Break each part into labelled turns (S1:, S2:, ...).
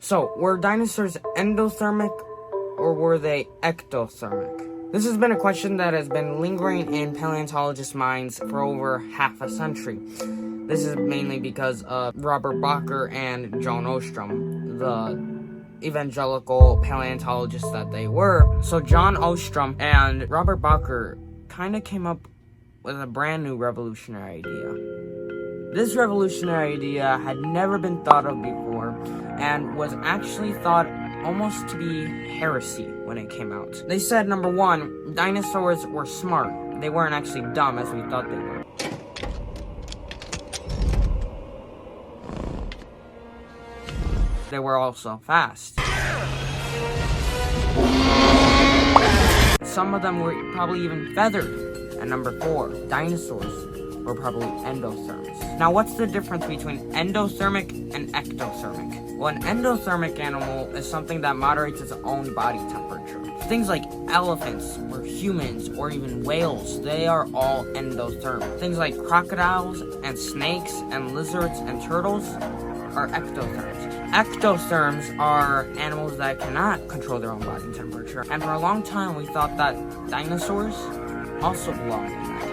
S1: So, were dinosaurs endothermic or were they ectothermic? This has been a question that has been lingering in paleontologists' minds for over half a century. This is mainly because of Robert Bacher and John Ostrom, the evangelical paleontologists that they were. So John Ostrom and Robert Bacher kind of came up with a brand new revolutionary idea. This revolutionary idea had never been thought of before and was actually thought almost to be heresy when it came out. They said, number one, dinosaurs were smart. They weren't actually dumb as we thought they were. They were also fast. Some of them were probably even feathered. And number four, dinosaurs were probably endotherms. Now, what's the difference between endothermic and ectothermic? Well, an endothermic animal is something that moderates its own body temperature. Things like elephants, or humans, or even whales, they are all endotherm. Things like crocodiles, and snakes, and lizards, and turtles are ectotherms. Ectotherms are animals that cannot control their own body temperature. And for a long time, we thought that dinosaurs also belong in that category.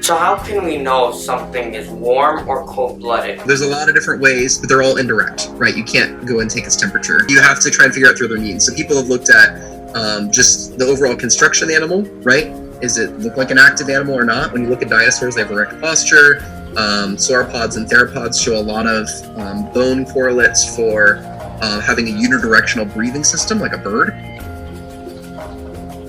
S1: So how can we know if something is warm or cold-blooded?
S2: There's a lot of different ways, but they're all indirect, right? You can't go and take its temperature. You have to try and figure out through other means. So people have looked at just the overall construction of the animal, right? Does it look like an active animal or not? When you look at dinosaurs, they have erect posture. Sauropods and theropods show a lot of bone correlates for having a unidirectional breathing system, like a bird.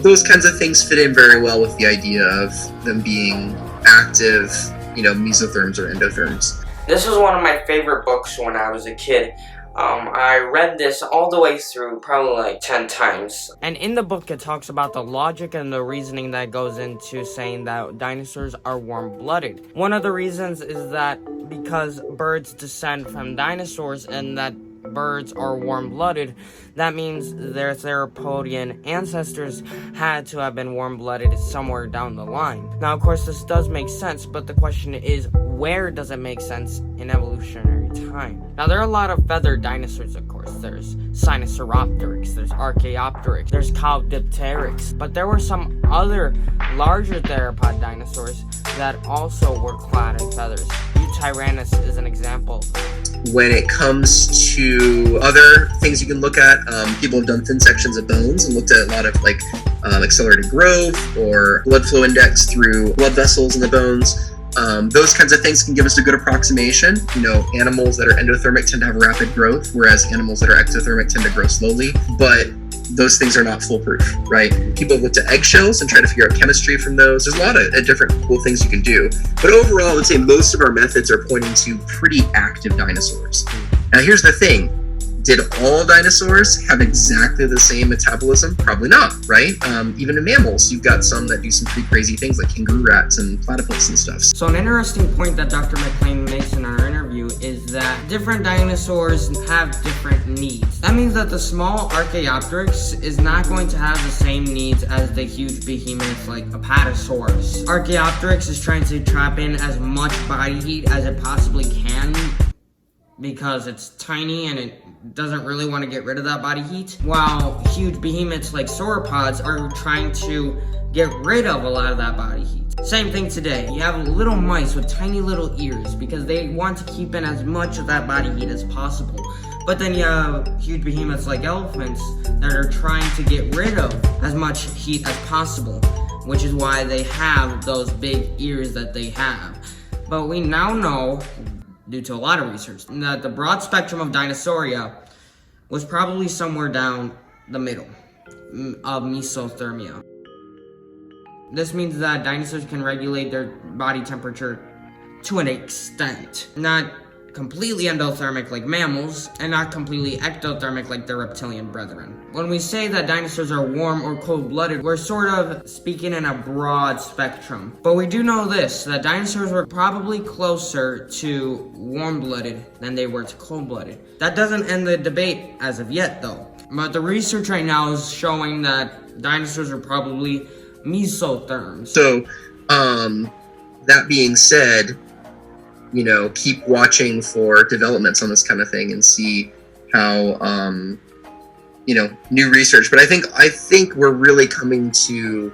S2: Those kinds of things fit in very well with the idea of them being active, mesotherms or endotherms.
S1: This was one of my favorite books when I was a kid. I read this all the way through, probably like 10 times. And in the book, it talks about the logic and the reasoning that goes into saying that dinosaurs are warm-blooded. One of the reasons is that because birds descend from dinosaurs and that birds are warm-blooded, that means their theropodian ancestors had to have been warm-blooded somewhere down the line. Now, of course, this does make sense, but the question is, where does it make sense in evolutionary time? Now, there are a lot of feathered dinosaurs, of course. There's Sinosauropteryx, there's Archaeopteryx, there's Caudipteryx, but there were some other larger theropod dinosaurs that also were clad in feathers. Tyrannus is an example of that.
S2: When it comes to other things you can look at, people have done thin sections of bones and looked at a lot of accelerated growth or blood flow index through blood vessels in the bones. Those kinds of things can give us a good approximation. Animals that are endothermic tend to have rapid growth, whereas animals that are ectothermic tend to grow slowly. But those things are not foolproof, right? People have looked at eggshells and tried to figure out chemistry from those. There's a lot of different cool things you can do. But overall, I would say most of our methods are pointing to pretty active dinosaurs. Now, here's the thing. Did all dinosaurs have exactly the same metabolism? Probably not, right? Even in mammals, you've got some that do some pretty crazy things like kangaroo rats and platypus and stuff.
S1: So an interesting point that Dr. McLean makes in our interview is that different dinosaurs have different needs. That means that the small Archaeopteryx is not going to have the same needs as the huge behemoths like Apatosaurus. Archaeopteryx is trying to trap in as much body heat as it possibly can because it's tiny and it doesn't really want to get rid of that body heat, while huge behemoths like sauropods are trying to get rid of a lot of that body heat. Same thing today. You have little mice with tiny little ears because they want to keep in as much of that body heat as possible. But then you have huge behemoths like elephants that are trying to get rid of as much heat as possible, which is why they have those big ears that they have. But we now know, due to a lot of research, that the broad spectrum of Dinosauria was probably somewhere down the middle of Mesothermia. This means that dinosaurs can regulate their body temperature to an extent. Not completely endothermic like mammals, and not completely ectothermic like their reptilian brethren. When we say that dinosaurs are warm or cold-blooded, we're sort of speaking in a broad spectrum. But we do know this, that dinosaurs were probably closer to warm-blooded than they were to cold-blooded. That doesn't end the debate as of yet, though. But the research right now is showing that dinosaurs are probably mesotherms.
S2: So, that being said, keep watching for developments on this kind of thing and see how new research. But I think we're really coming to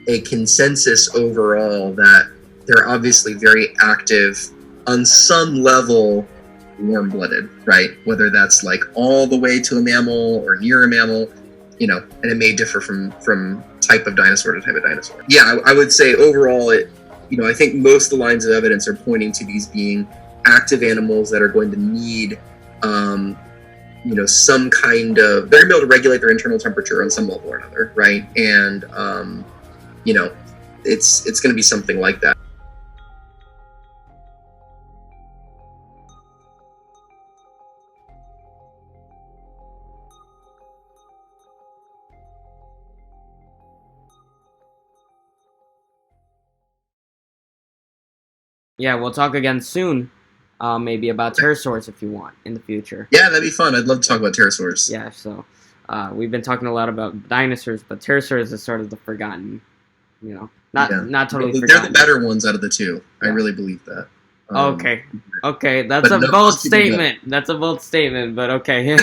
S2: a consensus overall that they're obviously very active on some level, warm-blooded, right? Whether that's like all the way to a mammal or near a mammal, and it may differ from type of dinosaur to type of dinosaur. Yeah, I would say overall, I think most of the lines of evidence are pointing to these being active animals that are going to need, some kind of, they're going to be able to regulate their internal temperature on some level or another, right? And, it's going to be something like that.
S1: Yeah, we'll talk again soon, maybe about pterosaurs if you want in the future.
S2: Yeah, that'd be fun. I'd love to talk about pterosaurs.
S1: Yeah, so we've been talking a lot about dinosaurs, but pterosaurs is sort of the forgotten, not totally
S2: They're
S1: forgotten.
S2: the better ones out of the two.
S1: Yeah.
S2: I really believe that.
S1: Okay, that's a bold statement. That's a bold statement, but okay.